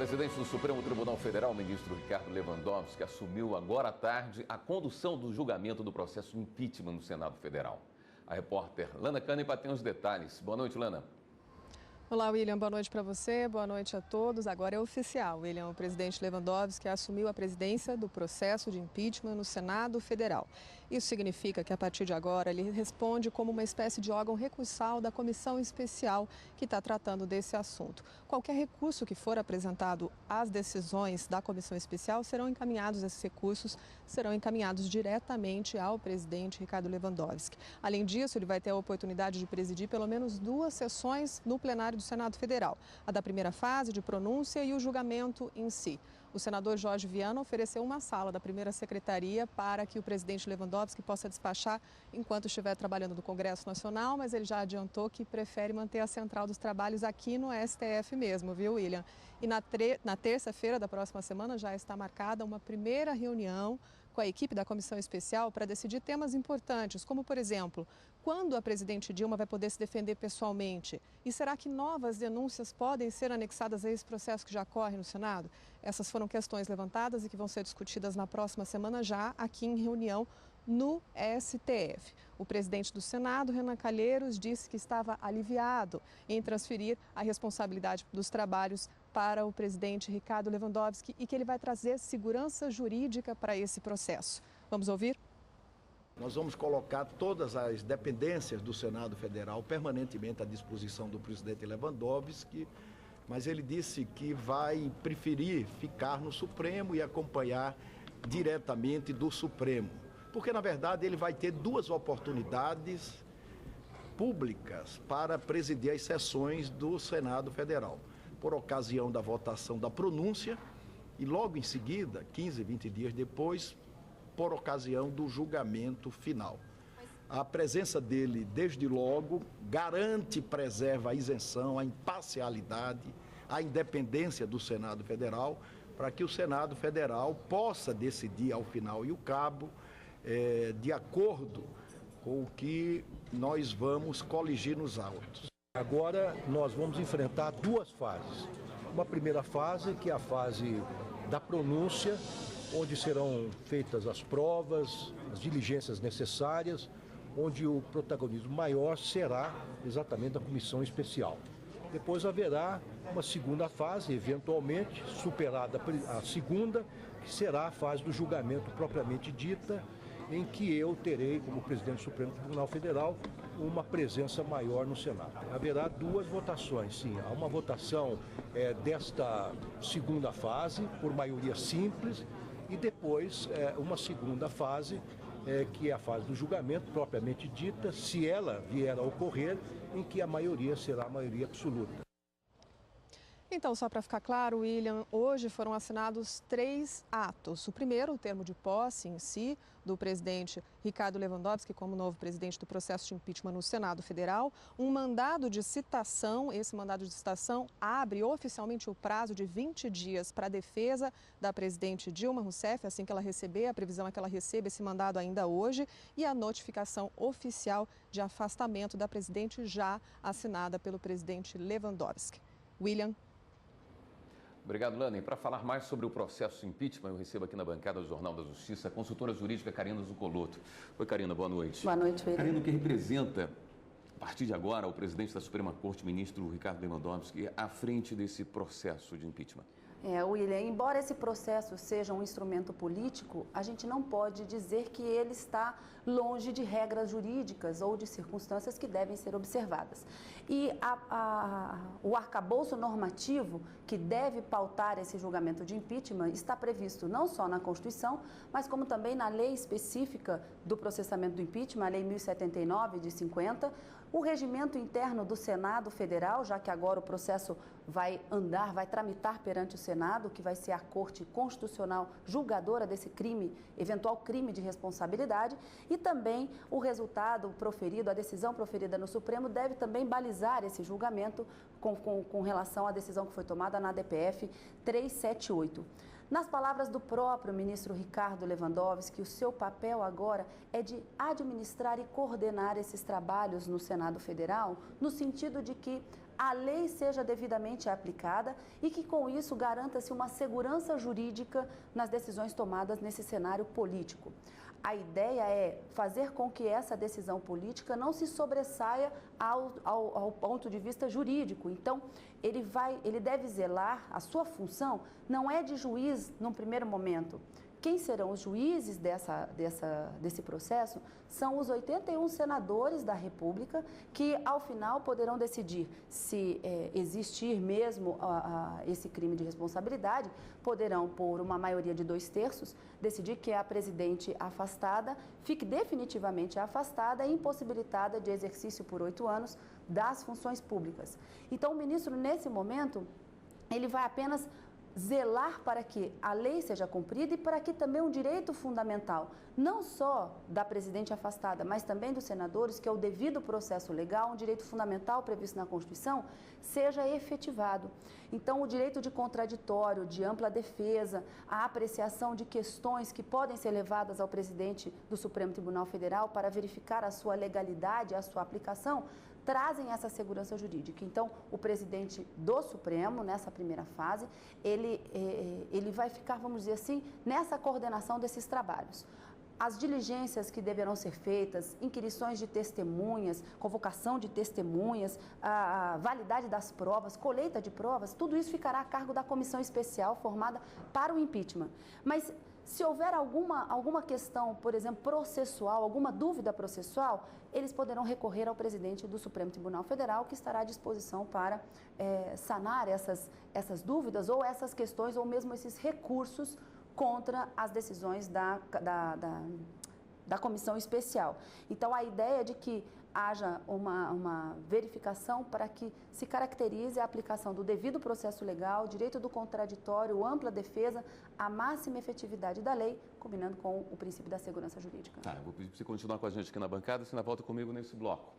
presidente do Supremo Tribunal Federal, o ministro Ricardo Lewandowski, assumiu agora à tarde a condução do julgamento do processo de impeachment no Senado Federal. A repórter Lana Canepa tem os detalhes. Boa noite, Lana. Olá, William. Boa noite para você, boa noite a todos. Agora é oficial, William. O presidente Lewandowski assumiu a presidência do processo de impeachment no Senado Federal. Isso significa que, a partir de agora, ele responde como uma espécie de órgão recursal da comissão especial que está tratando desse assunto. Qualquer recurso que for apresentado às decisões da comissão especial esses recursos serão encaminhados diretamente ao presidente Ricardo Lewandowski. Além disso, ele vai ter a oportunidade de presidir pelo menos 2 sessões no plenário do Senado Federal, a da primeira fase de pronúncia e o julgamento em si. O senador Jorge Viana ofereceu uma sala da primeira secretaria para que o presidente Lewandowski possa despachar enquanto estiver trabalhando no Congresso Nacional, mas ele já adiantou que prefere manter a central dos trabalhos aqui no STF mesmo, viu, William? E na terça-feira da próxima semana já está marcada uma primeira reunião com a equipe da comissão especial para decidir temas importantes, como, por exemplo, quando a presidente Dilma vai poder se defender pessoalmente? E será que novas denúncias podem ser anexadas a esse processo que já corre no Senado? Essas foram questões levantadas e que vão ser discutidas na próxima semana já aqui em reunião no STF. O presidente do Senado, Renan Calheiros, disse que estava aliviado em transferir a responsabilidade dos trabalhos para o presidente Ricardo Lewandowski e que ele vai trazer segurança jurídica para esse processo. Vamos ouvir? Nós vamos colocar todas as dependências do Senado Federal permanentemente à disposição do presidente Lewandowski, mas ele disse que vai preferir ficar no Supremo e acompanhar diretamente do Supremo. Porque, na verdade, ele vai ter 2 oportunidades públicas para presidir as sessões do Senado Federal. Por ocasião da votação da pronúncia e logo em seguida, 15, 20 dias depois, por ocasião do julgamento final. A presença dele, desde logo, garante e preserva a isenção, a imparcialidade, a independência do Senado Federal, para que o Senado Federal possa decidir ao final e ao cabo, de acordo com o que nós vamos coligir nos autos. Agora nós vamos enfrentar 2 fases. Uma primeira fase, que é a fase da pronúncia, onde serão feitas as provas, as diligências necessárias, onde o protagonismo maior será exatamente da comissão especial. Depois haverá uma segunda fase, eventualmente, superada a segunda, que será a fase do julgamento propriamente dita, em que eu terei, como presidente do Supremo Tribunal Federal, uma presença maior no Senado. Haverá 2 votações, sim. Há uma votação desta segunda fase, por maioria simples, e depois uma segunda fase, que é a fase do julgamento propriamente dita, se ela vier a ocorrer, em que a maioria será a maioria absoluta. Então, só para ficar claro, William, hoje foram assinados 3 atos. O primeiro, o termo de posse em si, do presidente Ricardo Lewandowski como novo presidente do processo de impeachment no Senado Federal. Um mandado de citação, esse mandado de citação abre oficialmente o prazo de 20 dias para a defesa da presidente Dilma Rousseff, assim que ela receber, a previsão é que ela receba esse mandado ainda hoje, e a notificação oficial de afastamento da presidente já assinada pelo presidente Lewandowski. William. Obrigado, Lana. E para falar mais sobre o processo de impeachment, eu recebo aqui na bancada do Jornal da Justiça a consultora jurídica Karina Zucolotto. Oi, Karina, boa noite. Boa noite, William. Karina, o que representa, a partir de agora, o presidente da Suprema Corte, ministro Ricardo Lewandowski, à frente desse processo de impeachment? William, embora esse processo seja um instrumento político, a gente não pode dizer que ele está longe de regras jurídicas ou de circunstâncias que devem ser observadas. E o arcabouço normativo que deve pautar esse julgamento de impeachment está previsto não só na Constituição, mas como também na lei específica do processamento do impeachment, a Lei 1079 de 50, o regimento interno do Senado Federal, já que agora o processo vai tramitar perante o Senado, que vai ser a Corte Constitucional julgadora desse crime, eventual crime de responsabilidade, e também o resultado proferido, a decisão proferida no Supremo deve também balizar esse julgamento com relação à decisão que foi tomada na DPF 378. Nas palavras do próprio ministro Ricardo Lewandowski, o seu papel agora é de administrar e coordenar esses trabalhos no Senado Federal, no sentido de que a lei seja devidamente aplicada e que com isso garanta-se uma segurança jurídica nas decisões tomadas nesse cenário político. A ideia é fazer com que essa decisão política não se sobressaia ao ponto de vista jurídico. Então, ele deve zelar, a sua função não é de juiz num primeiro momento. Quem serão os juízes desse processo são os 81 senadores da República que, ao final, poderão decidir se existir mesmo esse crime de responsabilidade, poderão, por uma maioria de 2/3, decidir que a presidente afastada fique definitivamente afastada e impossibilitada de exercício por 8 anos das funções públicas. Então, o ministro, nesse momento, ele vai apenas zelar para que a lei seja cumprida e para que também um direito fundamental, não só da presidente afastada, mas também dos senadores, que é o devido processo legal, um direito fundamental previsto na Constituição, seja efetivado. Então, o direito de contraditório, de ampla defesa, a apreciação de questões que podem ser levadas ao presidente do Supremo Tribunal Federal para verificar a sua legalidade, a sua aplicação, trazem essa segurança jurídica. Então, o presidente do Supremo, nessa primeira fase, ele vai ficar, vamos dizer assim, nessa coordenação desses trabalhos. As diligências que deverão ser feitas, inquirições de testemunhas, convocação de testemunhas, a validade das provas, colheita de provas, tudo isso ficará a cargo da comissão especial formada para o impeachment. Mas se houver alguma questão, por exemplo, processual, alguma dúvida processual, eles poderão recorrer ao presidente do Supremo Tribunal Federal, que estará à disposição para sanar essas dúvidas ou essas questões, ou mesmo esses recursos contra as decisões da comissão especial. Então, a ideia é de que haja uma verificação para que se caracterize a aplicação do devido processo legal, direito do contraditório, ampla defesa, a máxima efetividade da lei, combinando com o princípio da segurança jurídica. Tá, eu vou pedir para você continuar com a gente aqui na bancada, você ainda volta comigo nesse bloco.